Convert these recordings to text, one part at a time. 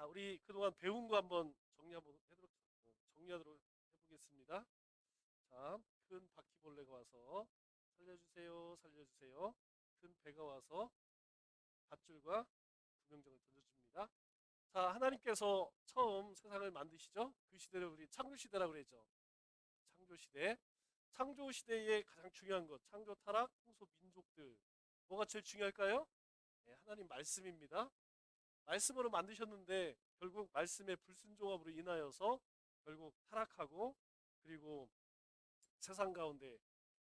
자, 우리 그동안 배운 거 한번 정리하도록 해보겠습니다. 자, 큰 바퀴벌레가 와서 살려주세요, 살려주세요. 큰 배가 와서 밧줄과 구명정을 던져줍니다. 자, 하나님께서 처음 세상을 만드시죠? 그 시대를 우리 창조시대라고 그러죠. 창조시대. 창조시대의 가장 중요한 것, 창조, 타락, 풍소, 민족들. 뭐가 제일 중요할까요? 네, 하나님 말씀입니다. 말씀으로 만드셨는데 결국 말씀의 불순종함으로 인하여서 결국 타락하고 그리고 세상 가운데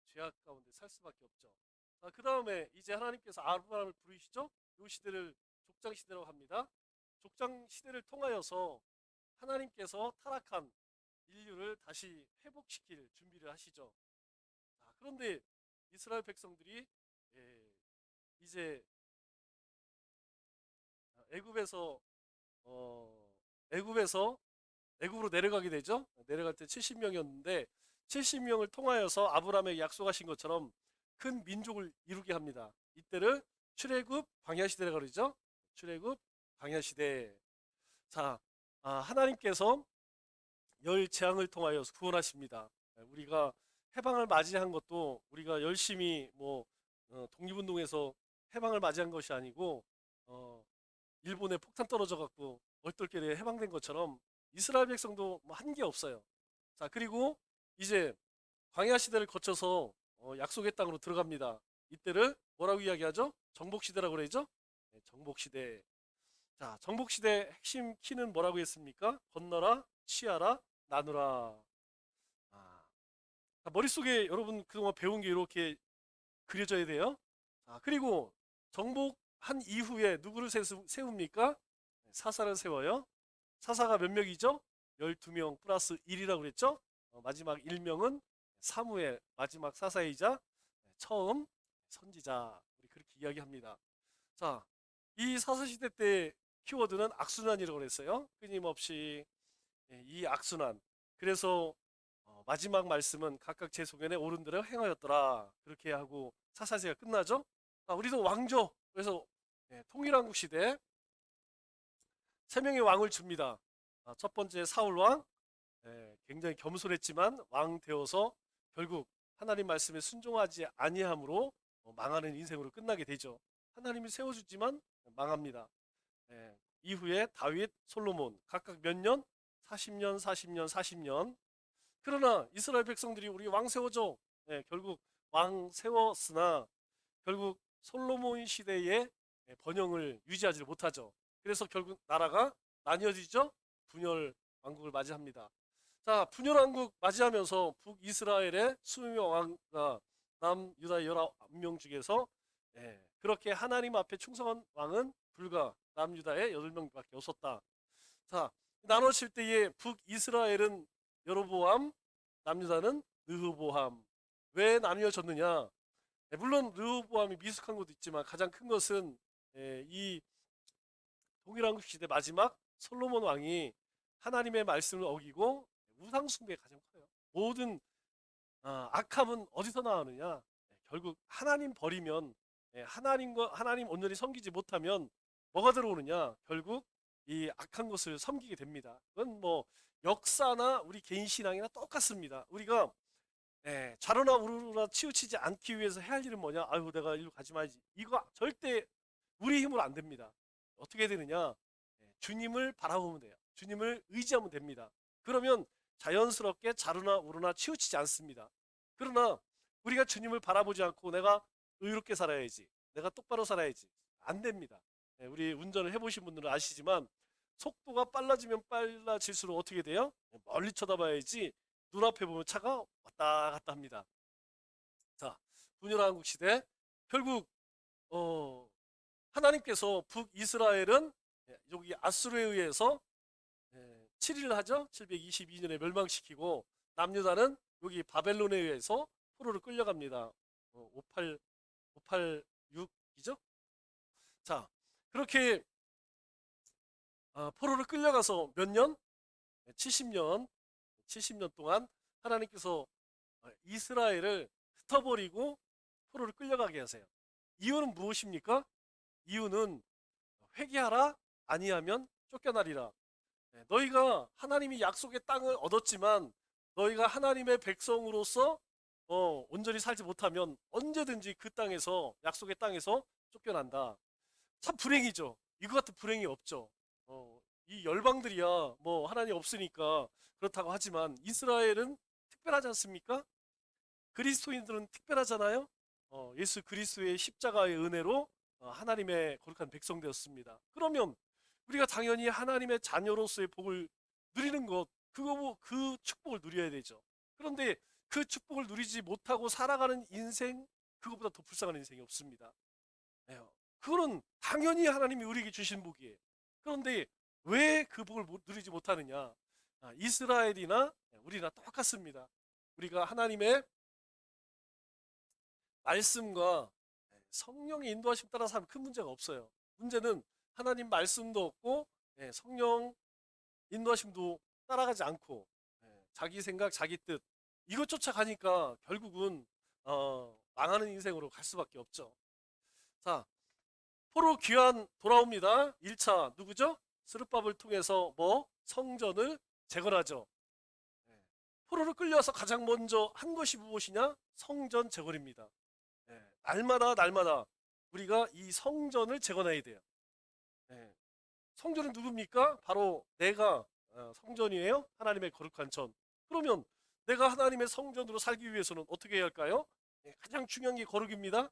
죄악 가운데 살 수밖에 없죠. 자, 그 다음에 이제 하나님께서 아브라함을 부르시죠. 이 시대를 족장 시대라고 합니다. 족장 시대를 통하여서 하나님께서 타락한 인류를 다시 회복시킬 준비를 하시죠. 자, 그런데 이스라엘 백성들이 예, 이제 애굽에서 어, 애굽에서 애굽으로 내려가게 되죠. 내려갈 때 70명이었는데 70명을 통하여서 아브라함에게 약속하신 것처럼 큰 민족을 이루게 합니다. 이때를 출애굽 광야 시대라고 그러죠. 출애굽 광야 시대. 자, 하나님께서 열 재앙을 통하여 구원하십니다. 우리가 해방을 맞이한 것도 우리가 열심히 독립운동에서 해방을 맞이한 것이 아니고 어, 일본에 폭탄 떨어져 갖고 얼떨결에 해방된 것처럼 이스라엘 백성도 뭐 한 게 없어요. 자, 그리고 이제 광야 시대를 거쳐서 약속의 땅으로 들어갑니다. 이때를 뭐라고 이야기하죠? 정복 시대라고 그러죠? 네, 정복 시대. 자, 정복 시대 핵심 키는 뭐라고 했습니까? 건너라, 취하라, 나누라. 아, 자, 머릿속에 여러분 그동안 배운 게 이렇게 그려져야 돼요. 자, 그리고 정복한 이후에 누구를 세웁니까? 사사를 세워요. 사사가 몇 명이죠? 12명 플러스 1이라고 그랬죠? 마지막 1명은 사무엘, 마지막 사사이자 처음 선지자. 우리 그렇게 이야기합니다. 자, 이 사사시대 때 키워드는 악순환이라고 그랬어요. 끊임없이 이 악순환. 그래서 마지막 말씀은 각각 제 소견에 옳은 대로 행하였더라. 그렇게 하고 사사시대가 끝나죠? 우리도 왕조. 그래서 통일한국 시대 세 명의 왕을 줍니다. 첫 번째 사울 왕, 굉장히 겸손했지만 왕 되어서 결국 하나님 말씀에 순종하지 아니함으로 망하는 인생으로 끝나게 되죠. 하나님이 세워주지만 망합니다. 이후에 다윗, 솔로몬 각각 몇 년? 40년, 40년, 40년. 그러나 이스라엘 백성들이 우리 왕 세워줘. 결국 왕 세웠으나 결국 솔로몬 시대의 번영을 유지하지 못하죠. 그래서 결국 나라가 나뉘어지죠. 분열 왕국을 맞이합니다. 자, 분열 왕국 맞이하면서 북이스라엘의 20명 왕과 남유다 19명 중에서 그렇게 하나님 앞에 충성한 왕은 불과 남유다의 8명밖에 없었다. 자, 나눠질 때에 북이스라엘은 여로보암, 남유다는 르호보암. 왜 나뉘어졌느냐? 물론 르호보암이 미숙한 것도 있지만 가장 큰 것은 이 동일왕국 시대 마지막 솔로몬 왕이 하나님의 말씀을 어기고 우상 숭배가 가장 커요. 모든 악함은 어디서 나오느냐? 결국 하나님 버리면 하나님 온전히 섬기지 못하면 뭐가 들어오느냐? 결국 이 악한 것을 섬기게 됩니다. 그건 뭐 역사나 우리 개인 신앙이나 똑같습니다. 우리가 좌로나 우로나 치우치지 않기 위해서 해야 할 일은 뭐냐? 아유, 내가 일로 가지 말지. 이거 절대 우리 힘으로 안 됩니다. 어떻게 되느냐? 주님을 바라보면 돼요. 주님을 의지하면 됩니다. 그러면 자연스럽게 좌로나 우로나 치우치지 않습니다. 그러나 우리가 주님을 바라보지 않고 내가 의롭게 살아야지, 내가 똑바로 살아야지, 안 됩니다. 우리 운전을 해보신 분들은 아시지만 속도가 빨라지면 빨라질수록 어떻게 돼요? 멀리 쳐다봐야지 눈앞에 보면 차가 왔다 갔다 합니다. 자, 분열왕국 시대 결국 어, 하나님께서 북이스라엘은 여기 아수르에 의해서 7일을 하죠. 722년에 멸망시키고 남유다는 여기 바벨론에 의해서 포로를 끌려갑니다. 586이죠. 자, 그렇게 포로를 끌려가서 몇 년? 70년, 70년 동안 하나님께서 이스라엘을 흩어버리고 포로를 끌려가게 하세요. 이유는 무엇입니까? 이유는 회개하라 아니하면 쫓겨나리라. 너희가 하나님이 약속의 땅을 얻었지만 너희가 하나님의 백성으로서 온전히 살지 못하면 언제든지 그 땅에서 약속의 땅에서 쫓겨난다. 참 불행이죠. 이거 같은 불행이 없죠. 이 열방들이야 뭐 하나님 없으니까 그렇다고 하지만 이스라엘은 특별하지 않습니까? 그리스도인들은 특별하잖아요. 예수 그리스도의 십자가의 은혜로 하나님의 거룩한 백성 되었습니다. 그러면 우리가 당연히 하나님의 자녀로서의 복을 누리는 것, 그 축복을 누려야 되죠. 그런데 그 축복을 누리지 못하고 살아가는 인생, 그것보다 더 불쌍한 인생이 없습니다. 예, 그거는 당연히 하나님이 우리에게 주신 복이에요. 그런데 왜 그 복을 누리지 못하느냐? 이스라엘이나 우리나 똑같습니다. 우리가 하나님의 말씀과 성령의 인도하심 따라 살면 큰 문제가 없어요. 문제는 하나님 말씀도 없고 성령 인도하심도 따라가지 않고 자기 생각, 자기 뜻 이것 쫓아가니까 결국은 망하는 인생으로 갈 수밖에 없죠. 자, 포로 귀환 돌아옵니다. 1차 누구죠? 스룹밥을 통해서 성전을 재건하죠. 포로로 끌려와서 가장 먼저 한 것이 무엇이냐? 성전 재건입니다. 날마다 우리가 이 성전을 재건해야 돼요. 성전은 누굽니까? 바로 내가 성전이에요. 하나님의 거룩한 전. 그러면 내가 하나님의 성전으로 살기 위해서는 어떻게 해야 할까요? 가장 중요한 게 거룩입니다.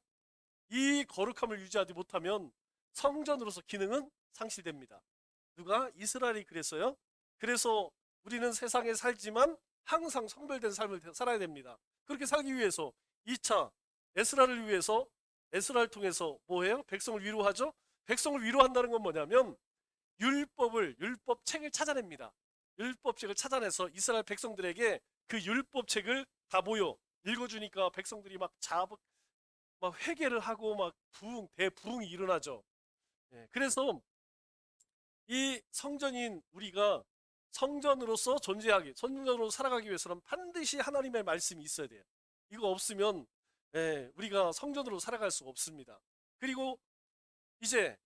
이 거룩함을 유지하지 못하면 성전으로서 기능은 상실됩니다. 누가? 이스라엘이 그랬어요. 그래서 우리는 세상에 살지만 항상 성별된 삶을 살아야 됩니다. 그렇게 살기 위해서 2차 에스라를 위해서 에스라를 통해서 뭐해요? 백성을 위로하죠. 백성을 위로한다는 건 뭐냐면 율법책을 찾아냅니다. 율법책을 찾아내서 이스라엘 백성들에게 그 율법책을 다 모여 읽어주니까 백성들이 막 회개를 하고 막 대부흥이 일어나죠. 그래서 이 성전인 우리가 성전으로서 성전으로 살아가기 위해서는 반드시 하나님의 말씀이 있어야 돼요. 이거 없으면 우리가 성전으로 살아갈 수가 없습니다. 그리고 이제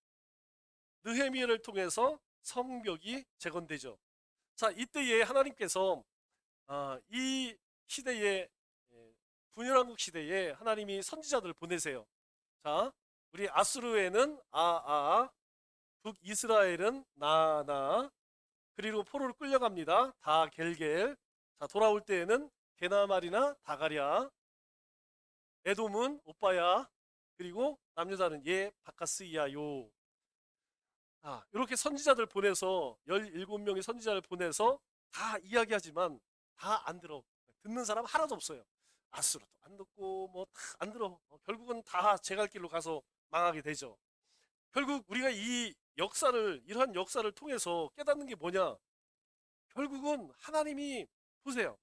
느헤미야를 통해서 성벽이 재건되죠. 자, 이때에 하나님께서 이 시대에 분열왕국 시대에 하나님이 선지자들을 보내세요. 자, 우리 아수르에는 북이스라엘은 나나, 그리고 포로를 끌려갑니다. 다겔겔. 자, 돌아올 때에는 게나말이나 다가랴, 에돔은 오빠야, 그리고 남유다는 바카스야요. 이렇게 선지자들 보내서 17명의 선지자를 보내서 다 이야기하지만 다 안 들어. 듣는 사람 하나도 없어요. 아수르도 안 듣고 뭐 다 안 들어. 결국은 다 제 갈 길로 가서 망하게 되죠. 결국 우리가 이러한 역사를 통해서 깨닫는 게 뭐냐? 결국은 하나님이 보세요.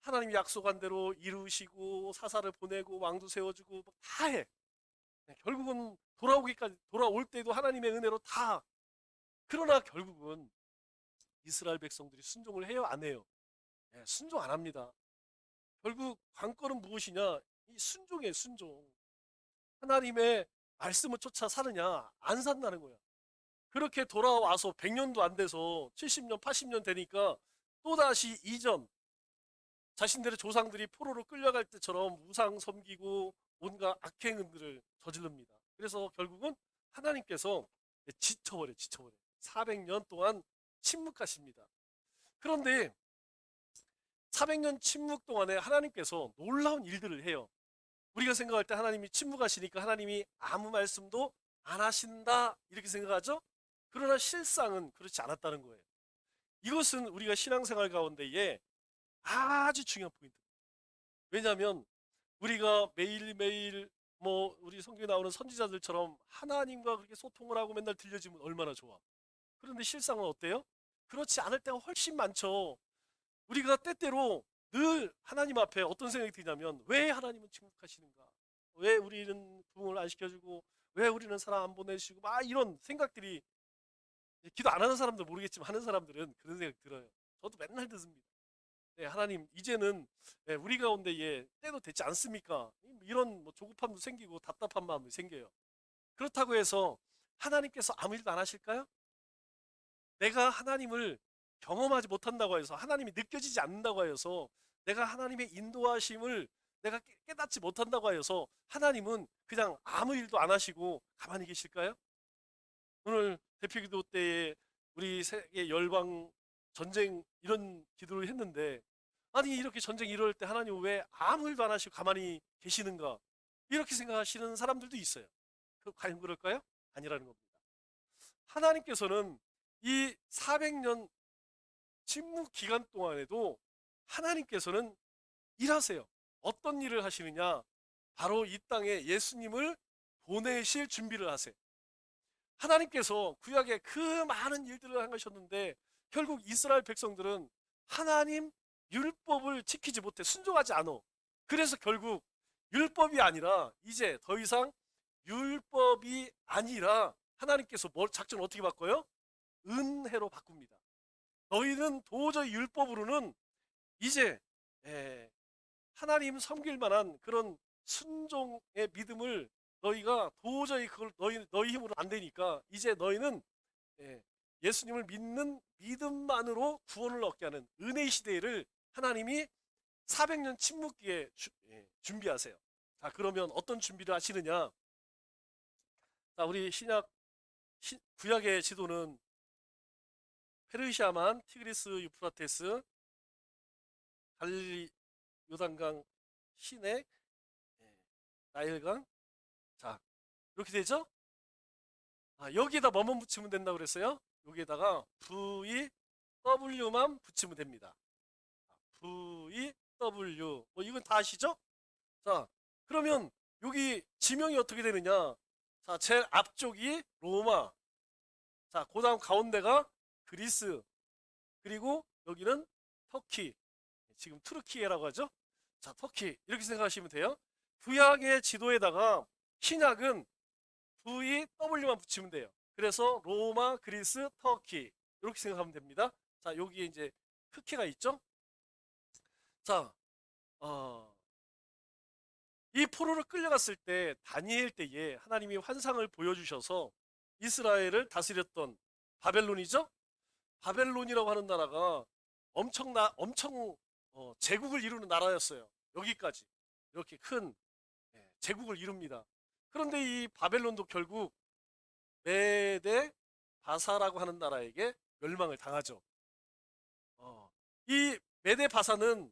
하나님이 약속한 대로 이루시고 사사를 보내고 왕도 세워주고 다 해. 결국은 돌아올 때도 하나님의 은혜로 다. 그러나 결국은 이스라엘 백성들이 순종을 해요, 안 해요? 순종 안 합니다. 결국 관건은 무엇이냐? 이 순종이에요, 순종. 하나님의 말씀을 쫓아 사느냐, 안 산다는 거야. 그렇게 돌아와서 100년도 안 돼서 70년, 80년 되니까 또다시 이전 자신들의 조상들이 포로로 끌려갈 때처럼 우상 섬기고 온갖 악행들을 저지릅니다. 그래서 결국은 하나님께서 지쳐버려. 400년 동안 침묵하십니다. 그런데 400년 침묵 동안에 하나님께서 놀라운 일들을 해요. 우리가 생각할 때 하나님이 침묵하시니까 하나님이 아무 말씀도 안 하신다 이렇게 생각하죠? 그러나 실상은 그렇지 않았다는 거예요. 이것은 우리가 신앙생활 가운데에 아주 중요한 포인트입니다. 왜냐하면 우리가 매일매일 우리 성경에 나오는 선지자들처럼 하나님과 그렇게 소통을 하고 맨날 들려주면 얼마나 좋아. 그런데 실상은 어때요? 그렇지 않을 때가 훨씬 많죠. 우리가 때때로 늘 하나님 앞에 어떤 생각이 드냐면 왜 하나님은 침묵하시는가? 왜 우리는 부흥을 안 시켜주고 왜 우리는 사람 안 보내주시고 막 이런 생각들이 기도 안 하는 사람들 모르겠지만 하는 사람들은 그런 생각 들어요. 저도 맨날 듣습니다. 하나님 이제는 우리 가운데 때도 됐지 않습니까? 이런 조급함도 생기고 답답한 마음이 생겨요. 그렇다고 해서 하나님께서 아무 일도 안 하실까요? 내가 하나님을 경험하지 못한다고 해서, 하나님이 느껴지지 않는다고 하여서, 내가 하나님의 인도하심을 내가 깨닫지 못한다고 하여서 하나님은 그냥 아무 일도 안 하시고 가만히 계실까요? 오늘 대표기도 때에 우리 세계 열방 전쟁 이런 기도를 했는데, 아니 이렇게 전쟁이 일어날 때 하나님 왜 아무 일도 안 하시고 가만히 계시는가, 이렇게 생각하시는 사람들도 있어요. 과연 그럴까요? 아니라는 겁니다. 하나님께서는 이 400년 침묵 기간 동안에도 하나님께서는 일하세요. 어떤 일을 하시느냐? 바로 이 땅에 예수님을 보내실 준비를 하세요. 하나님께서 구약에 그 많은 일들을 하셨는데 결국 이스라엘 백성들은 하나님 율법을 지키지 못해 순종하지 않아. 그래서 결국 율법이 아니라 이제 더 이상 율법이 아니라 하나님께서 작전을 어떻게 바꿔요? 은혜로 바꿉니다. 너희는 도저히 율법으로는 이제 하나님 섬길 만한 그런 순종의 믿음을 너희가 도저히 그걸 너희 힘으로 안 되니까 이제 너희는 예수님을 믿는 믿음만으로 구원을 얻게 하는 은혜의 시대를 하나님이 400년 침묵기에 준비하세요. 자, 그러면 어떤 준비를 하시느냐? 자, 우리 구약의 지도는 페르시아만, 티그리스, 유프라테스, 갈릴리, 요단강, 시내, 나일강. 자, 이렇게 되죠? 여기에다 뭐만 붙이면 된다고 그랬어요? 여기에다가 VW만 붙이면 됩니다. VW. 이건 다 아시죠? 자, 그러면 여기 지명이 어떻게 되느냐? 자, 제일 앞쪽이 로마. 자, 그 다음 가운데가 그리스. 그리고 여기는 터키. 지금 투르키예라고 하죠? 자, 터키. 이렇게 생각하시면 돼요. 구약의 지도에다가 신약은 VW만 붙이면 돼요. 그래서 로마, 그리스, 터키. 이렇게 생각하면 됩니다. 자, 여기에 이제 흑해가 있죠? 자, 이 포로를 끌려갔을 때 다니엘 때에 하나님이 환상을 보여주셔서 이스라엘을 다스렸던 바벨론이죠? 바벨론이라고 하는 나라가 엄청 제국을 이루는 나라였어요. 여기까지 이렇게 큰 제국을 이룹니다. 그런데 이 바벨론도 결국 메데 바사라고 하는 나라에게 멸망을 당하죠. 이 메데 바사는,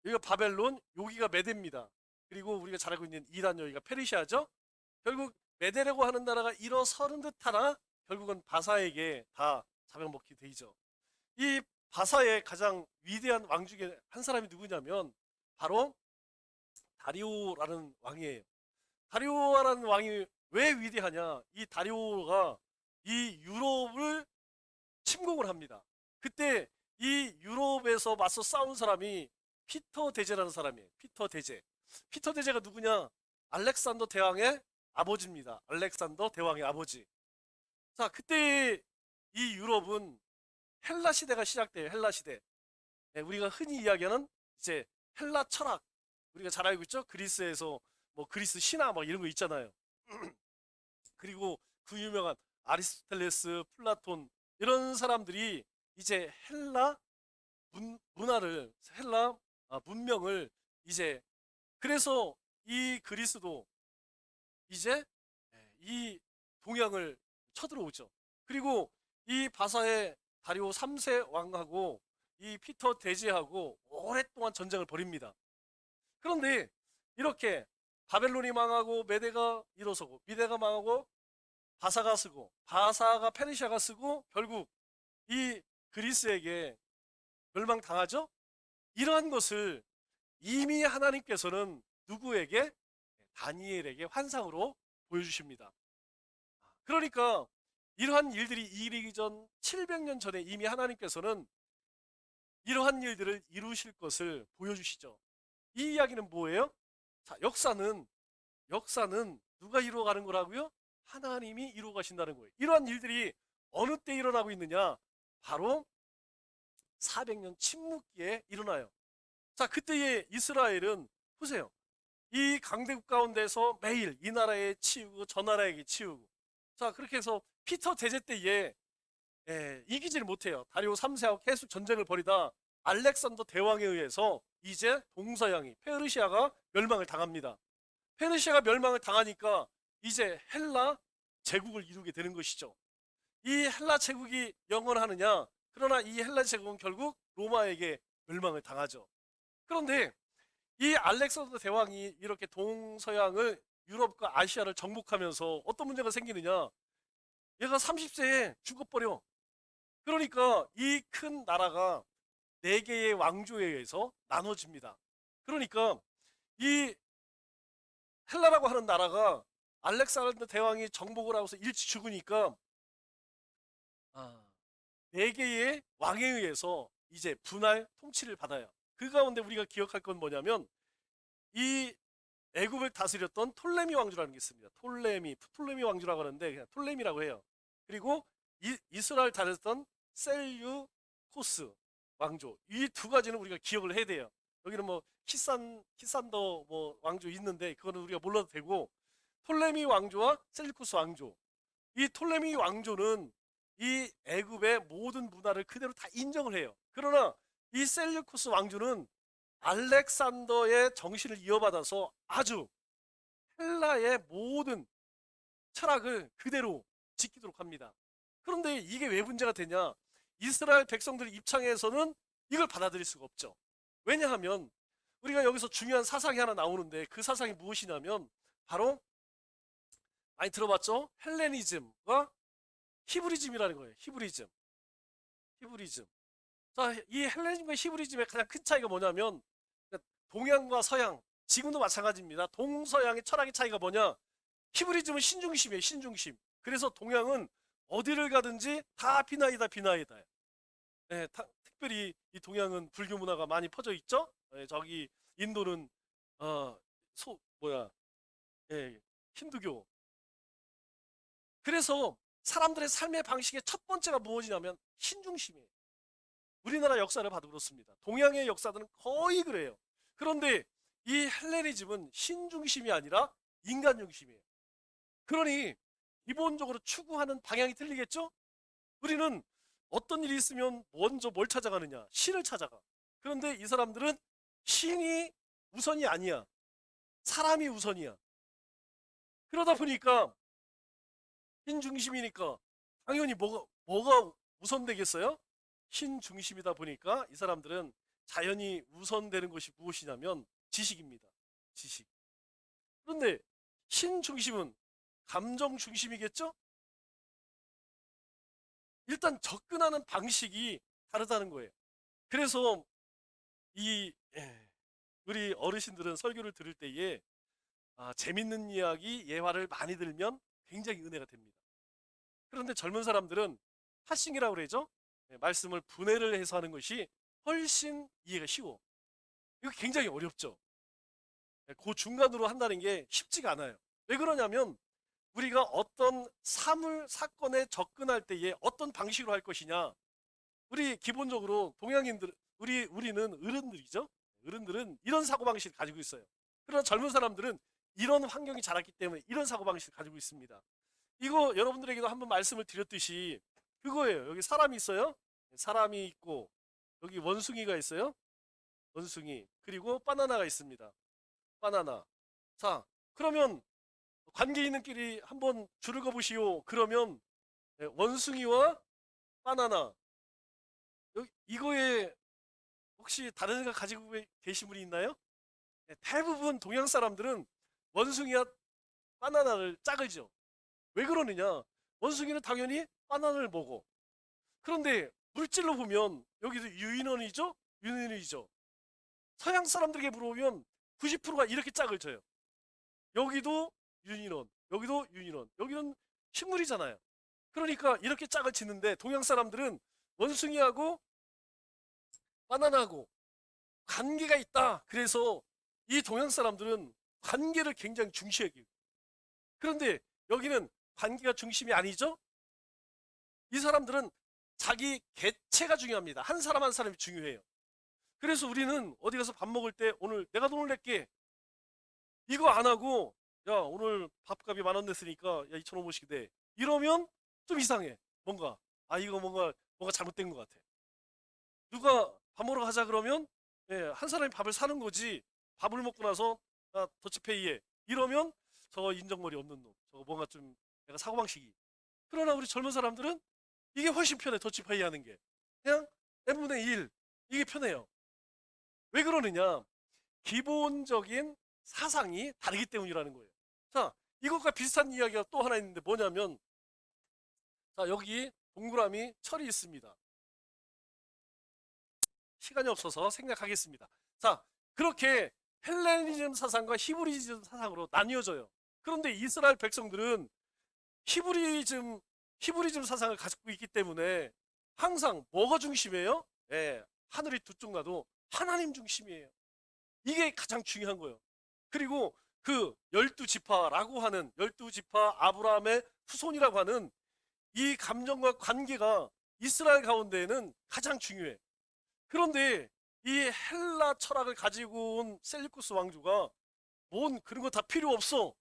여기가 바벨론, 여기가 메데입니다. 그리고 우리가 잘 알고 있는 이란, 여기가 페르시아죠. 결국 메데라고 하는 나라가 일어서는 듯하나 결국은 바사에게 다 잡아먹게 되죠. 이 바사의 가장 위대한 왕 중에 한 사람이 누구냐면 바로 다리오라는 왕이에요. 다리오라는 왕이 왜 위대하냐? 이 다리오가 이 유럽을 침공을 합니다. 그때 이 유럽에서 맞서 싸운 사람이 피터 대제라는 사람이에요. 피터 대제. 피터 대제가 누구냐? 알렉산더 대왕의 아버지입니다. 알렉산더 대왕의 아버지. 자, 그때 이 유럽은 헬라 시대가 시작돼요. 헬라 시대. 우리가 흔히 이야기하는 이제 헬라 철학. 우리가 잘 알고 있죠? 그리스에서 뭐 그리스 신화 뭐 이런 거 있잖아요. 그리고 그 유명한 아리스토텔레스, 플라톤 이런 사람들이 이제 헬라 문화를, 헬라 문명을 이제, 그래서 이 그리스도 이제 이 동양을 쳐들어오죠. 그리고 이 바사의 다리오 3세 왕하고 이 피터 대제하고 오랫동안 전쟁을 벌입니다. 그런데 이렇게 바벨론이 망하고 메대가 일어서고, 미대가 망하고 바사가 쓰고, 바사가 페르시아가 쓰고, 결국 이 그리스에게 멸망당하죠. 이러한 것을 이미 하나님께서는 누구에게? 다니엘에게 환상으로 보여주십니다. 그러니까 이러한 일들이 일이기 전 700년 전에 이미 하나님께서는 이러한 일들을 이루실 것을 보여주시죠. 이 이야기는 뭐예요? 자, 역사는 누가 이루어가는 거라고요? 하나님이 이루어 가신다는 거예요. 이러한 일들이 어느 때 일어나고 있느냐? 바로 400년 침묵기에 일어나요. 자, 그때의 이스라엘은 보세요. 이 강대국 가운데서 매일 이 나라에 치우고 저 나라에게 치우고, 자, 그렇게 해서 피터 대제 때에 이기지를 못해요. 다리오 3세하고 계속 전쟁을 벌이다 알렉산더 대왕에 의해서 이제 동서양이 페르시아가 멸망을 당합니다. 페르시아가 멸망을 당하니까 이제 헬라 제국을 이루게 되는 것이죠. 이 헬라 제국이 영원하느냐? 그러나 이 헬라 제국은 결국 로마에게 멸망을 당하죠. 그런데 이 알렉산더 대왕이 이렇게 동서양을 유럽과 아시아를 정복하면서 어떤 문제가 생기느냐? 얘가 30세에 죽어버려. 그러니까 이 큰 나라가 네 개의 왕조에 의해서 나눠집니다. 그러니까 이 헬라라고 하는 나라가 알렉산더 대왕이 정복을 하고서 일찍 죽으니까 아, 네 개의 왕에 의해서 이제 분할 통치를 받아요. 그 가운데 우리가 기억할 건 뭐냐면 이 애굽을 다스렸던 톨레미 왕조라는 게 있습니다. 톨레미 왕조라고 하는데 그냥 톨레미라고 해요. 그리고 이스라엘 다스렸던 셀유코스 왕조. 이 두 가지는 우리가 기억을 해야 돼요. 여기는 뭐 키산더 뭐 왕조 있는데 그거는 우리가 몰라도 되고 톨레미 왕조와 셀유코스 왕조. 이 톨레미 왕조는 이 애굽의 모든 문화를 그대로 다 인정을 해요. 그러나 이 셀유코스 왕조는 알렉산더의 정신을 이어받아서 아주 헬라의 모든 철학을 그대로 지키도록 합니다. 그런데 이게 왜 문제가 되냐? 이스라엘 백성들 입장에서는 이걸 받아들일 수가 없죠. 왜냐하면 우리가 여기서 중요한 사상이 하나 나오는데 그 사상이 무엇이냐면 바로 많이 들어봤죠? 헬레니즘과 히브리즘이라는 거예요. 히브리즘. 자, 이 헬레니즘과 히브리즘의 가장 큰 차이가 뭐냐면 동양과 서양, 지금도 마찬가지입니다. 동서양의 철학의 차이가 뭐냐? 히브리즘은 신중심이에요. 신중심. 그래서 동양은 어디를 가든지 다 비나이다. 특별히 이 동양은 불교 문화가 많이 퍼져 있죠. 저기 인도는 어, 뭐야? 힌두교. 그래서 사람들의 삶의 방식의 첫 번째가 무엇이냐면 신중심이에요. 우리나라 역사를 봐도 그렇습니다. 동양의 역사들은 거의 그래요. 그런데 이 헬레니즘은 신중심이 아니라 인간중심이에요. 그러니 기본적으로 추구하는 방향이 틀리겠죠? 우리는 어떤 일이 있으면 먼저 뭘 찾아가느냐? 신을 찾아가. 그런데 이 사람들은 신이 우선이 아니야. 사람이 우선이야. 그러다 보니까 신중심이니까 당연히 뭐가 우선되겠어요? 신중심이다 보니까 이 사람들은 자연히 우선되는 것이 무엇이냐면 지식입니다. 지식. 그런데 신중심은 감정 중심이겠죠? 일단 접근하는 방식이 다르다는 거예요. 그래서 이 우리 어르신들은 설교를 들을 때에 재밌는 이야기, 예화를 많이 들면 굉장히 은혜가 됩니다. 그런데 젊은 사람들은 파싱이라고 그러죠? 말씀을 분해를 해서 하는 것이 훨씬 이해가 쉬워. 이거 굉장히 어렵죠. 그 중간으로 한다는 게 쉽지가 않아요. 왜 그러냐면 우리가 어떤 사건에 접근할 때에 어떤 방식으로 할 것이냐. 우리 기본적으로 동양인들, 우리는 어른들이죠. 어른들은 이런 사고방식을 가지고 있어요. 그러나 젊은 사람들은 이런 환경이 자랐기 때문에 이런 사고방식을 가지고 있습니다. 이거 여러분들에게도 한번 말씀을 드렸듯이 그거예요. 여기 사람이 있어요. 사람이 있고 여기 원숭이가 있어요. 원숭이. 그리고 바나나가 있습니다. 바나나. 자, 그러면 관계 있는 끼리 한번 줄을 그어보시오. 그러면 원숭이와 바나나. 이거에 혹시 다른 생각 가지고 계신 분이 있나요? 대부분 동양 사람들은 원숭이와 바나나를 짝을 지어. 왜 그러느냐? 원숭이는 당연히 바나나를 먹어. 그런데 물질로 보면 여기도 유인원이죠? 유인원이죠. 서양 사람들에게 물어보면 90%가 이렇게 짝을 져요. 여기도 유인원, 여기도 유인원. 여기는 식물이잖아요. 그러니까 이렇게 짝을 짓는데 동양 사람들은 원숭이하고 바나나하고 관계가 있다. 그래서 이 동양 사람들은 관계를 굉장히 중시하기. 그런데 여기는 관계가 중심이 아니죠? 이 사람들은 자기 개체가 중요합니다. 한 사람 한 사람이 중요해요. 그래서 우리는 어디 가서 밥 먹을 때 오늘 내가 돈을 낼게. 이거 안 하고 야 오늘 밥값이 10,000원 냈으니까 야 2,500원씩 돼. 이러면 좀 이상해. 뭔가 아, 이거 뭔가 잘못된 것 같아. 누가 밥 먹으러 가자 그러면, 예, 한 사람이 밥을 사는 거지. 밥을 먹고 나서, 아, 더치페이에. 이러면, 저거 인정머리 없는 놈. 저거 뭔가 좀, 내가 사고방식이. 그러나 우리 젊은 사람들은 이게 훨씬 편해, 더치페이 하는 게. 그냥 n분의 1. 이게 편해요. 왜 그러느냐? 기본적인 사상이 다르기 때문이라는 거예요. 자, 이것과 비슷한 이야기가 또 하나 있는데 뭐냐면, 자, 여기 동그라미 철이 있습니다. 시간이 없어서 생략하겠습니다. 자, 그렇게 헬레니즘 사상과 히브리즘 사상으로 나뉘어져요. 그런데 이스라엘 백성들은 히브리즘, 히브리즘 사상을 가지고 있기 때문에 항상 뭐가 중심이에요? 예, 하늘이 두 쪽 나도 하나님 중심이에요. 이게 가장 중요한 거예요. 그리고 그 열두 지파라고 하는 열두 지파 아브라함의 후손이라고 하는 이 감정과 관계가 이스라엘 가운데에는 가장 중요해. 그런데 이 헬라 철학을 가지고 온 셀루쿠스 왕조가 뭔 그런 거 다 필요 없어.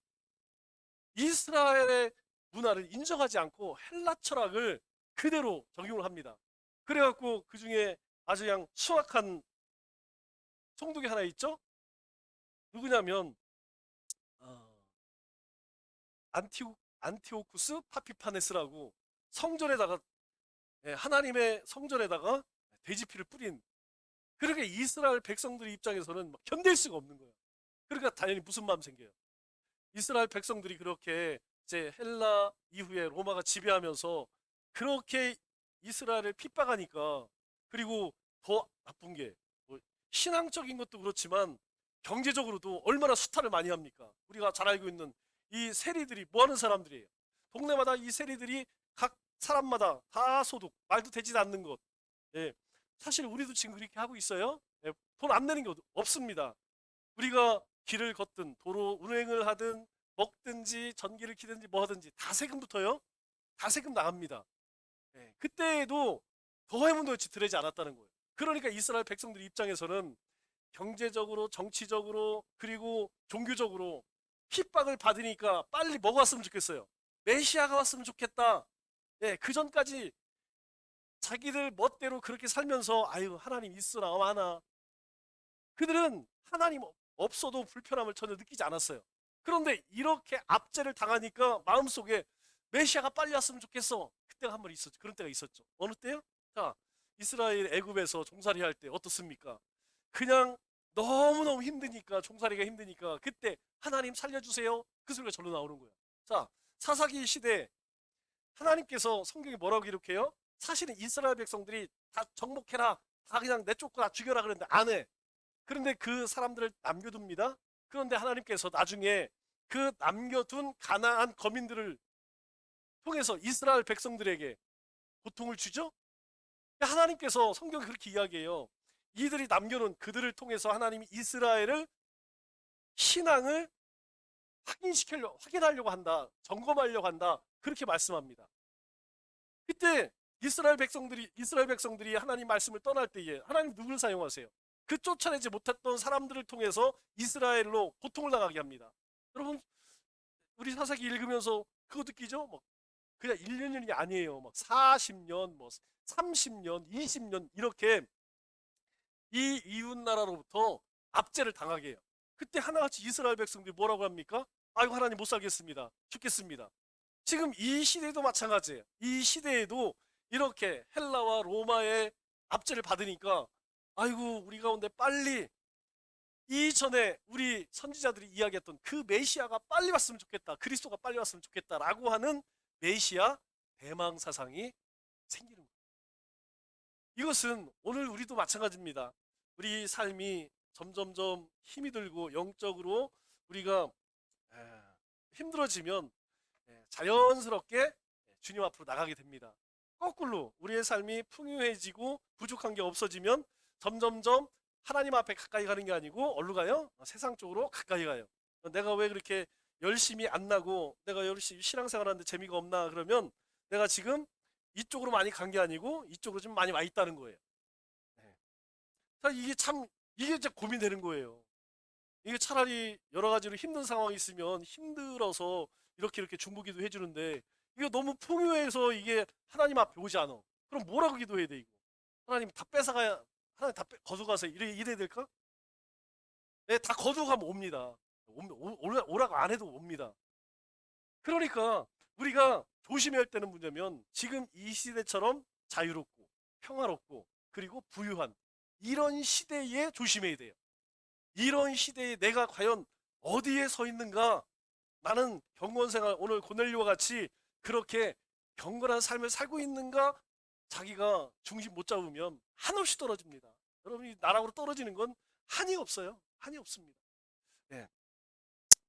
이스라엘의 문화를 인정하지 않고 헬라 철학을 그대로 적용을 합니다. 그래갖고 그 중에 아주 그냥 수악한 총독이 하나 있죠? 누구냐면 어, 안티오쿠스 파피파네스라고 성전에다가, 예, 하나님의 성전에다가 돼지피를 뿌린, 그렇게 이스라엘 백성들 입장에서는 막 견딜 수가 없는 거예요. 그러니까 당연히 무슨 마음 생겨요. 이스라엘 백성들이 그렇게 이제 헬라 이후에 로마가 지배하면서 그렇게 이스라엘을 핍박하니까, 그리고 더 나쁜 게뭐 신앙적인 것도 그렇지만 경제적으로도 얼마나 수탈을 많이 합니까? 우리가 잘 알고 있는 이 세리들이 뭐 하는 사람들이에요? 동네마다 이 세리들이 각 사람마다 다 소득, 말도 되지 않는 것. 예. 사실 우리도 지금 그렇게 하고 있어요. 예, 돈 안 내는 게 없습니다. 우리가 길을 걷든 도로 운행을 하든 먹든지 전기를 키든지 뭐 하든지 다 세금부터요. 다 세금 나갑니다. 예, 그때에도 더 해문도치 들어지 않았다는 거예요. 그러니까 이스라엘 백성들 입장에서는 경제적으로, 정치적으로, 그리고 종교적으로 핍박을 받으니까 빨리 뭐가 왔으면 좋겠어요. 메시아가 왔으면 좋겠다. 예, 그 전까지 자기들 멋대로 그렇게 살면서 아유 하나님 있으나 마나, 그들은 하나님 없어도 불편함을 전혀 느끼지 않았어요. 그런데 이렇게 압제를 당하니까 마음속에 메시아가 빨리 왔으면 좋겠어. 그때가 한 번 있었죠. 그런 때가 있었죠. 어느 때요? 자, 이스라엘 애굽에서 종살이 할 때 어떻습니까? 그냥 너무너무 힘드니까, 종살이가 힘드니까 그때 하나님 살려주세요, 그 소리가 절로 나오는 거예요. 자, 사사기 시대 하나님께서 성경에 뭐라고 기록해요? 사실은 이스라엘 백성들이 다 정복해라, 다 그냥 내쫓고 죽여라 그랬는데 안 해. 그런데 그 사람들을 남겨둡니다. 그런데 하나님께서 나중에 그 남겨둔 가나안 거민들을 통해서 이스라엘 백성들에게 고통을 주죠. 하나님께서 성경이 그렇게 이야기해요. 이들이 남겨놓은 그들을 통해서 하나님이 이스라엘을 신앙을 확인하려고 한다, 점검하려고 한다, 그렇게 말씀합니다. 그때 이스라엘 백성들이 하나님 말씀을 떠날 때에 하나님 누구를 사용하세요? 그 쫓아내지 못했던 사람들을 통해서 이스라엘로 고통을 당하게 합니다. 여러분, 우리 사사기 읽으면서 그거 느끼죠? 뭐 그냥 1년이 아니에요. 막 40년, 뭐 30년, 20년 이렇게 이 이웃 나라로부터 압제를 당하게 해요. 그때 하나같이 이스라엘 백성들이 뭐라고 합니까? 아이고 하나님 못 살겠습니다, 죽겠습니다. 지금 이 시대도 마찬가지예요. 이 시대에도 이렇게 헬라와 로마의 압제를 받으니까 아이고 우리 가운데 빨리 이전에 우리 선지자들이 이야기했던 그 메시아가 빨리 왔으면 좋겠다, 그리스도가 빨리 왔으면 좋겠다라고 하는 메시아 대망 사상이 생기는 거예요. 이것은 오늘 우리도 마찬가지입니다. 우리 삶이 점점점 힘이 들고 영적으로 우리가 힘들어지면 자연스럽게 주님 앞으로 나가게 됩니다. 거꾸로 우리의 삶이 풍요해지고 부족한 게 없어지면 점점점 하나님 앞에 가까이 가는 게 아니고 어디로 가요? 세상 쪽으로 가까이 가요. 내가 왜 그렇게 열심히 안 나고 내가 열심히 신앙생활하는데 재미가 없나 그러면 내가 지금 이쪽으로 많이 간 게 아니고 이쪽으로 좀 많이 와 있다는 거예요. 네. 자, 이게 이제 고민되는 거예요. 이게 차라리 여러 가지로 힘든 상황이 있으면 힘들어서 이렇게 중보기도 해주는데 이거 너무 풍요해서 이게 하나님 앞에 오지 않아. 그럼 뭐라고 기도해야 돼 이거? 하나님 다 뺏어가야 하나님 다 거두가서 이래야 될까? 네, 다 거두가면 옵니다. 오라고 안 해도 옵니다. 그러니까 우리가 조심해야 할 때는 뭐냐면 지금 이 시대처럼 자유롭고 평화롭고 그리고 부유한 이런 시대에 조심해야 돼요. 이런 시대에 내가 과연 어디에 서 있는가? 나는 경건 생활 오늘 고넬료와 같이 그렇게 경건한 삶을 살고 있는가? 자기가 중심 못 잡으면 한없이 떨어집니다. 여러분이 나락으로 떨어지는 건 한이 없어요. 한이 없습니다. 예.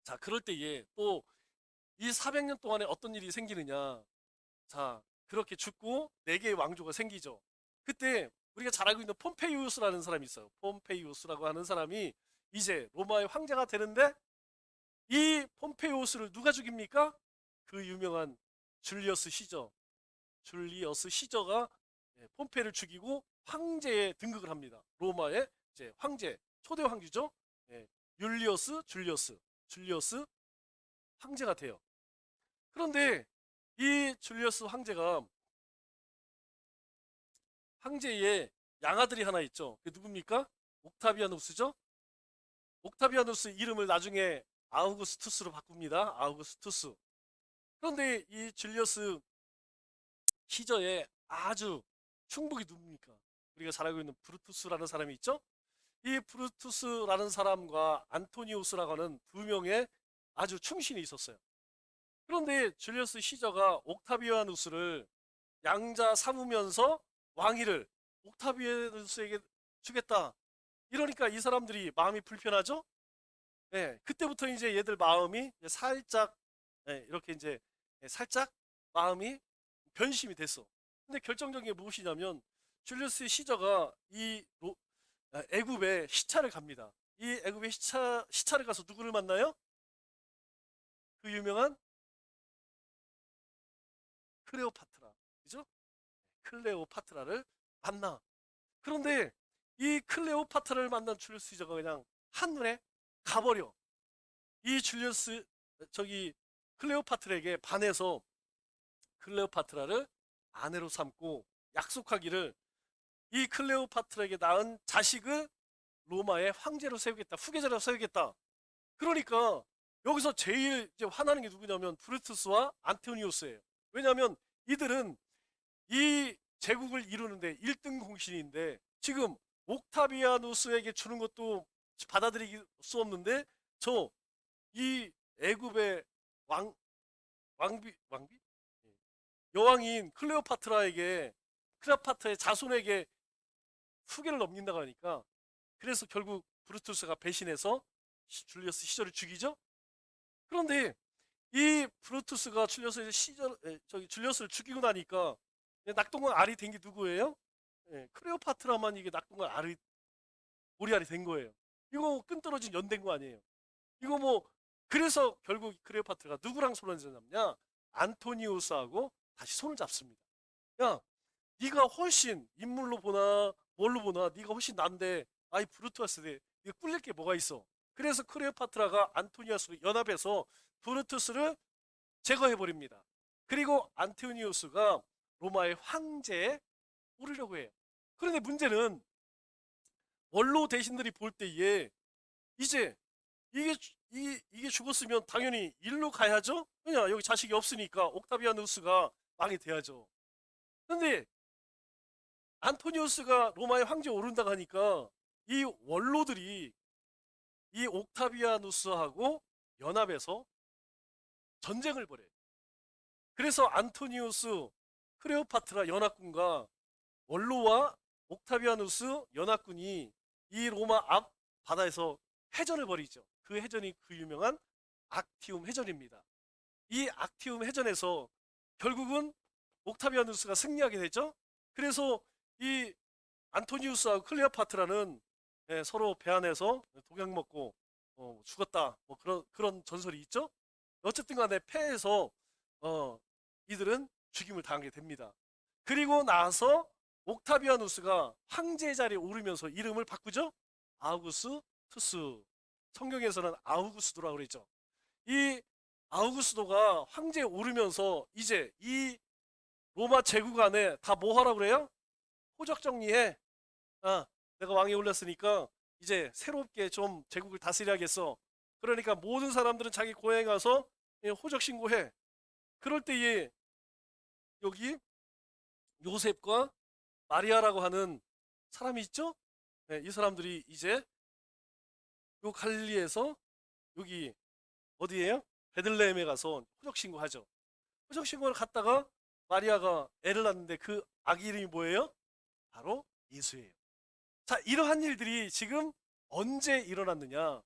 자, 그럴 때에 또 이 400년 동안에 어떤 일이 생기느냐? 자, 그렇게 죽고 네 개의 왕조가 생기죠. 그때 우리가 잘 알고 있는 폼페이우스라는 사람이 있어요. 폼페이우스라고 하는 사람이 이제 로마의 황제가 되는데 이 폼페이우스를 누가 죽입니까? 그 유명한 줄리어스 시저. 줄리어스 시저가 폼페이를 죽이고 황제에 등극을 합니다. 로마의 이제 황제, 초대 황제죠. 예, 율리어스 줄리어스 황제가 돼요. 그런데 이 줄리어스 황제의 양아들이 하나 있죠. 그게 누굽니까? 옥타비아누스죠. 옥타비아누스 이름을 나중에 아우구스투스로 바꿉니다. 아우구스투스. 그런데 이 줄리어스 시저의 아주 충북이 누굽니까? 우리가 잘 알고 있는 브루투스라는 사람이 있죠. 이 브루투스라는 사람과 안토니우스라고 하는 두 명의 아주 충신이 있었어요. 그런데 줄리어스 시저가 옥타비아누스를 양자 삼으면서 왕위를 옥타비아누스에게 주겠다. 이러니까 이 사람들이 마음이 불편하죠? 예, 그때부터 이제 얘들 마음이 살짝 이렇게 이제 살짝 마음이 변심이 됐어. 근데 결정적인 게 무엇이냐면 줄리우스 시저가 애굽에 시차를 갑니다. 이 애굽에 시차를 가서 누구를 만나요? 그 유명한 클레오파트라. 그죠? 클레오파트라를 만나. 그런데 이 클레오파트라를 만난 줄리우스 시저가 그냥 한눈에 가버려. 이 줄리우스 저기 클레오파트라에게 반해서 클레오파트라를 아내로 삼고 약속하기를 이 클레오파트라에게 낳은 자식을 로마의 황제로 세우겠다. 후계자로 세우겠다. 그러니까 여기서 제일 이제 화나는 게 누구냐면 브루투스와 안토니우스예요. 왜냐하면 이들은 이 제국을 이루는데 1등 공신인데 지금 옥타비아누스에게 주는 것도 받아들일 수 없는데 저 이 애굽의 왕비 여왕인 클레오파트라의 자손에게 후계를 넘긴다고 하니까 그래서 결국 브루투스가 배신해서 줄리어스 시저를 죽이죠. 그런데 이 브루투스가 줄리어스를 죽이고 나니까 낙동강 알이 된 게 누구예요? 클레오파트라만 이게 낙동강 오리알이 된 거예요. 이거 끈떨어진 연대인 거 아니에요. 이거 뭐 그래서 결국 클레오파트라가 누구랑 손을 잡냐? 안토니우스하고 다시 손을 잡습니다. 야, 네가 훨씬 인물로 보나 뭘로 보나 네가 훨씬 난데 아이 브루투스 네가 꿀릴 게 뭐가 있어? 그래서 클레오파트라가 안토니우스로 연합해서 브루투스를 제거해 버립니다. 그리고 안토니우스가 로마의 황제에 오르려고 해요. 그런데 문제는 원로 대신들이 볼 때에 이제 이게 이게 죽었으면 당연히 일로 가야죠. 왜냐 여기 자식이 없으니까 옥타비아누스가 왕이 돼야죠. 근데 안토니우스가 로마의 황제에 오른다고 하니까 이 원로들이 이 옥타비아누스하고 연합해서 전쟁을 벌여요. 그래서 안토니우스 클레오파트라 연합군과 원로와 옥타비아누스 연합군이 이 로마 앞 바다에서 해전을 벌이죠. 그 해전이 그 유명한 악티움 해전입니다. 이 악티움 해전에서 결국은 옥타비아누스가 승리하게 되죠. 그래서 이 안토니우스하고 클레오파트라는 서로 배 안에서 독약 먹고 죽었다. 뭐 그런 전설이 있죠. 어쨌든 간에 패해서 이들은 죽임을 당하게 됩니다. 그리고 나서 옥타비아누스가 황제 자리에 오르면서 이름을 바꾸죠. 아우구스투스. 성경에서는 아우구스도라고 그랬죠. 이 아우구스도가 황제에 오르면서 이제 이 로마 제국 안에 다 뭐 하라고 그래요? 호적 정리해. 아, 내가 왕에 올랐으니까 이제 새롭게 좀 제국을 다스려야겠어. 그러니까 모든 사람들은 자기 고향에 가서 호적 신고해. 그럴 때에 여기 요셉과 마리아라고 하는 사람이 있죠? 네, 이 사람들이 이제 요 갈릴리에서 여기 어디예요? 베들레헴에 가서 호적 신고하죠. 호적 신고를 갔다가 마리아가 애를 낳는데 그 아기 이름이 뭐예요? 바로 예수예요. 자, 이러한 일들이 지금 언제 일어났느냐?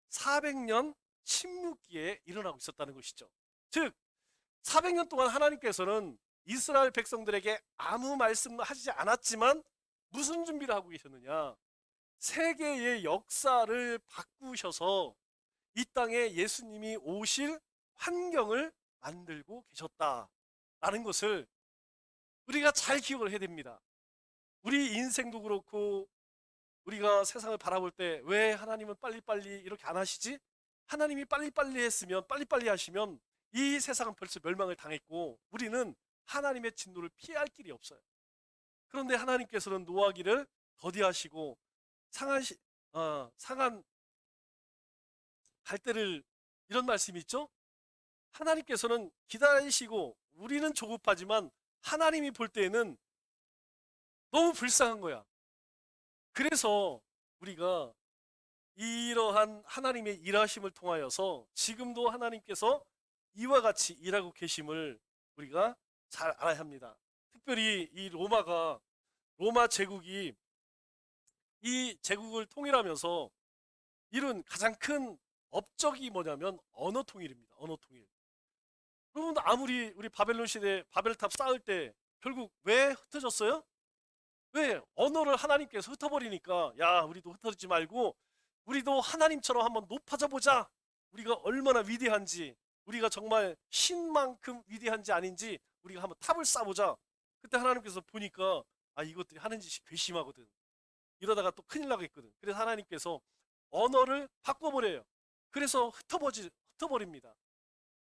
400년 침묵기에 일어나고 있었다는 것이죠. 즉, 400년 동안 하나님께서는 이스라엘 백성들에게 아무 말씀도 하시지 않았지만 무슨 준비를 하고 계셨느냐? 세계의 역사를 바꾸셔서 이 땅에 예수님이 오실 환경을 만들고 계셨다라는 것을 우리가 잘 기억을 해야 됩니다. 우리 인생도 그렇고 우리가 세상을 바라볼 때 왜 하나님은 빨리빨리 이렇게 안 하시지? 하나님이 빨리빨리 했으면 빨리빨리 하시면 이 세상은 벌써 멸망을 당했고 우리는 하나님의 진노를 피할 길이 없어요. 그런데 하나님께서는 노하기를 더디하시고 상한 갈대를 이런 말씀이 있죠? 하나님께서는 기다리시고 우리는 조급하지만 하나님이 볼 때에는 너무 불쌍한 거야. 그래서 우리가 이러한 하나님의 일하심을 통하여서 지금도 하나님께서 이와 같이 일하고 계심을 우리가 잘 알아야 합니다. 특별히 이 로마 제국이 이 제국을 통일하면서 이룬 가장 큰 업적이 뭐냐면 언어 통일입니다. 언어 통일. 여러분 아무리 우리 바벨론 시대 바벨탑 쌓을 때 결국 왜 흩어졌어요? 왜? 언어를 하나님께서 흩어버리니까 야 우리도 흩어지지 말고 우리도 하나님처럼 한번 높아져 보자. 우리가 얼마나 위대한지 우리가 정말 신만큼 위대한지 아닌지 우리가 한번 탑을 쌓아보자. 그때 하나님께서 보니까 아 이것들이 하는 짓이 괘씸하거든. 이러다가 또 큰일 나겠거든. 그래서 하나님께서 언어를 바꿔버려요. 그래서 흩어버립니다.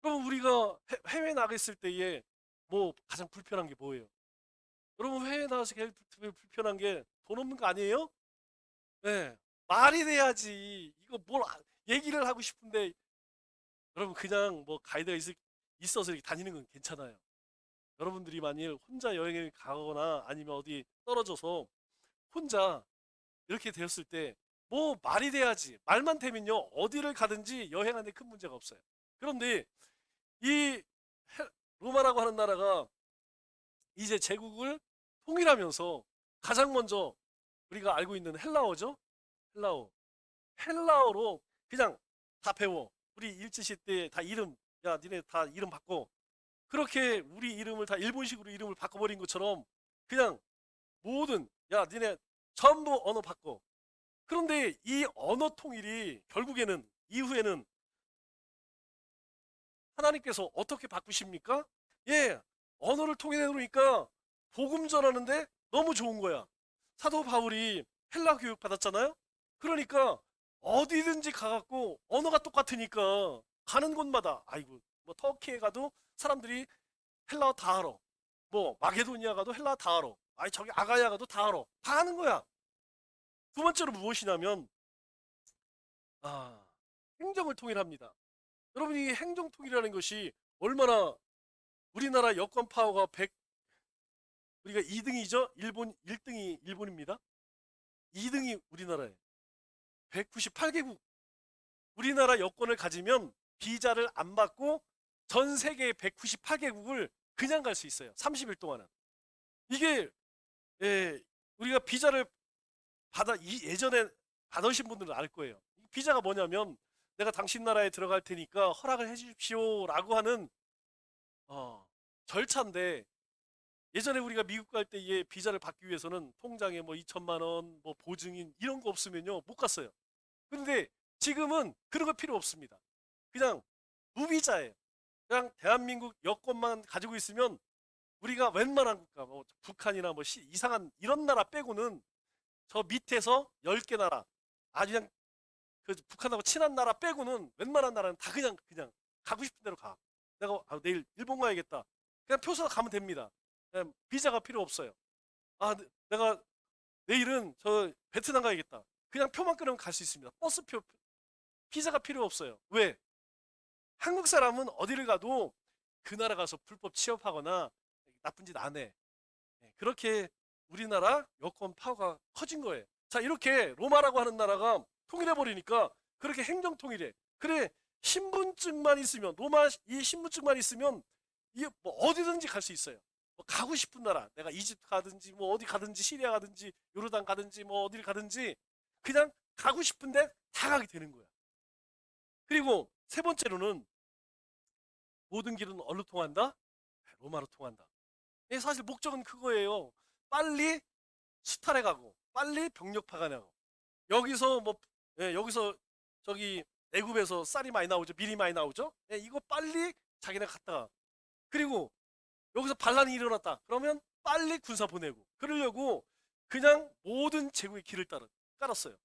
그럼 우리가 해외 나갔을 때에 뭐 가장 불편한 게 뭐예요? 여러분 해외 나가서 제일 불편한 게 돈 없는 거 아니에요? 네. 말이 돼야지. 이거 얘기를 하고 싶은데 여러분 그냥 뭐 가이드가 있어서 이렇게 다니는 건 괜찮아요. 여러분들이 만일 혼자 여행을 가거나 아니면 어디 떨어져서 혼자 이렇게 되었을 때 뭐 말이 돼야지. 말만 되면요 어디를 가든지 여행하는데 큰 문제가 없어요. 그런데 이 로마라고 하는 나라가 이제 제국을 통일하면서 가장 먼저 우리가 알고 있는 헬라어죠. 헬라어. 헬라어로 그냥 다 배워. 우리 일제시대 때 다 이름, 야, 니네 다 이름 바꿔. 그렇게 우리 이름을 다 일본식으로 이름을 바꿔버린 것처럼 그냥 모든, 야, 니네 전부 언어 바꿔. 그런데 이 언어 통일이 결국에는, 이후에는 하나님께서 어떻게 바꾸십니까? 예, 언어를 통일해 놓으니까 복음 전하는데 너무 좋은 거야. 사도 바울이 헬라 교육 받았잖아요? 그러니까 어디든지 가갖고 언어가 똑같으니까 가는 곳마다 아이고 뭐 터키에 가도 사람들이 헬라어 다 알아. 뭐 마게도니아 가도 헬라어 다 알아. 아니 저기 아가야 가도 다 알아. 다 하는 거야. 두 번째로 무엇이냐면 아 행정을 통일합니다. 여러분 이 행정 통일이라는 것이 얼마나 우리나라 여권 파워가 100 우리가 2등이죠? 일본 1등이 일본입니다. 2등이 우리나라에 198개국 우리나라 여권을 가지면 비자를 안 받고 전 세계 198개국을 그냥 갈 수 있어요. 30일 동안은. 이게 예, 우리가 비자를 예전에 받으신 분들은 알 거예요. 비자가 뭐냐면 내가 당신 나라에 들어갈 테니까 허락을 해주십시오라고 하는 절차인데 예전에 우리가 미국 갈 때에 비자를 받기 위해서는 통장에 뭐 2천만 원, 뭐 보증인 이런 거 없으면요 못 갔어요. 근데 지금은 그런 거 필요 없습니다. 그냥 무비자예요. 그냥 대한민국 여권만 가지고 있으면 우리가 웬만한 국가, 뭐 북한이나 뭐 이상한 이런 나라 빼고는 저 밑에서 10개 나라, 아주 그냥 그 북한하고 친한 나라 빼고는 웬만한 나라는 다 그냥 가고 싶은 대로 가. 내가 내일 일본 가야겠다. 그냥 표 사서 가면 됩니다. 그냥 비자가 필요 없어요. 내가 내일은 저 베트남 가야겠다. 그냥 표만 끊으면 갈 수 있습니다. 버스표, 비자가 필요 없어요. 왜? 한국 사람은 어디를 가도 그 나라 가서 불법 취업하거나 나쁜 짓 안 해. 그렇게 우리나라 여권 파워가 커진 거예요. 자, 이렇게 로마라고 하는 나라가 통일해 버리니까 그렇게 행정 통일해. 그래, 신분증만 있으면, 로마 이 신분증만 있으면 이게 뭐 어디든지 갈 수 있어요. 뭐 가고 싶은 나라, 내가 이집트 가든지 뭐 어디 가든지 시리아 가든지 요르단 가든지 뭐 어디를 가든지 그냥 가고 싶은데 다 가게 되는 거야. 그리고 세 번째로는 모든 길은 어디로 통한다? 로마로 통한다. 사실 목적은 그거예요. 빨리 수탈해 가고 빨리 병력 파견하고 여기서 뭐 여기서 저기 애굽에서 쌀이 많이 나오죠. 밀이 많이 나오죠. 이거 빨리 자기네 갔다가 그리고 여기서 반란이 일어났다. 그러면 빨리 군사 보내고 그러려고 그냥 모든 제국의 길을 깔았어요.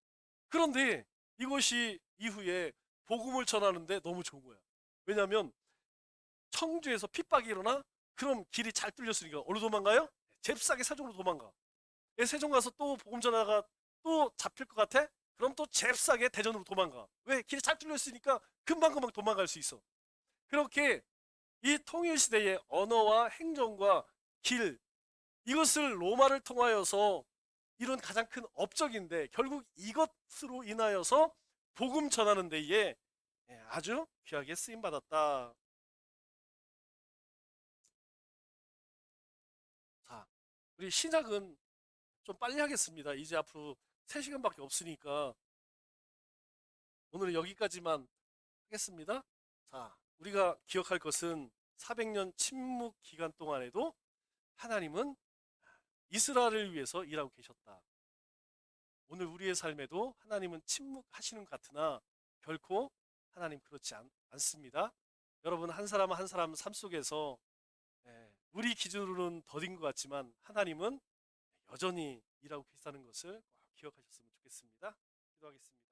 그런데 이것이 이후에 복음을 전하는데 너무 좋은 거야. 왜냐하면 청주에서 핍박이 일어나? 그럼 길이 잘 뚫렸으니까 어디로 도망가요? 잽싸게 세종으로 도망가. 세종 가서 또 복음 전하다가 또 잡힐 것 같아? 그럼 또 잽싸게 대전으로 도망가. 왜? 길이 잘 뚫렸으니까 금방금방 도망갈 수 있어. 그렇게 이 통일시대의 언어와 행정과 길, 이것을 로마를 통하여서 이룬 가장 큰 업적인데 결국 이것으로 인하여서 복음 전하는 데에 아주 귀하게 쓰임받았다. 자, 우리 시작은 좀 빨리 하겠습니다. 이제 앞으로 3시간밖에 없으니까 오늘은 여기까지만 하겠습니다. 자, 우리가 기억할 것은 400년 침묵 기간 동안에도 하나님은 이스라엘을 위해서 일하고 계셨다. 오늘 우리의 삶에도 하나님은 침묵하시는 것 같으나 결코 하나님 그렇지 않습니다. 여러분 한 사람 한 사람 삶 속에서 우리 기준으로는 더딘 것 같지만 하나님은 여전히 일하고 계시다는 것을 꼭 기억하셨으면 좋겠습니다. 기도하겠습니다.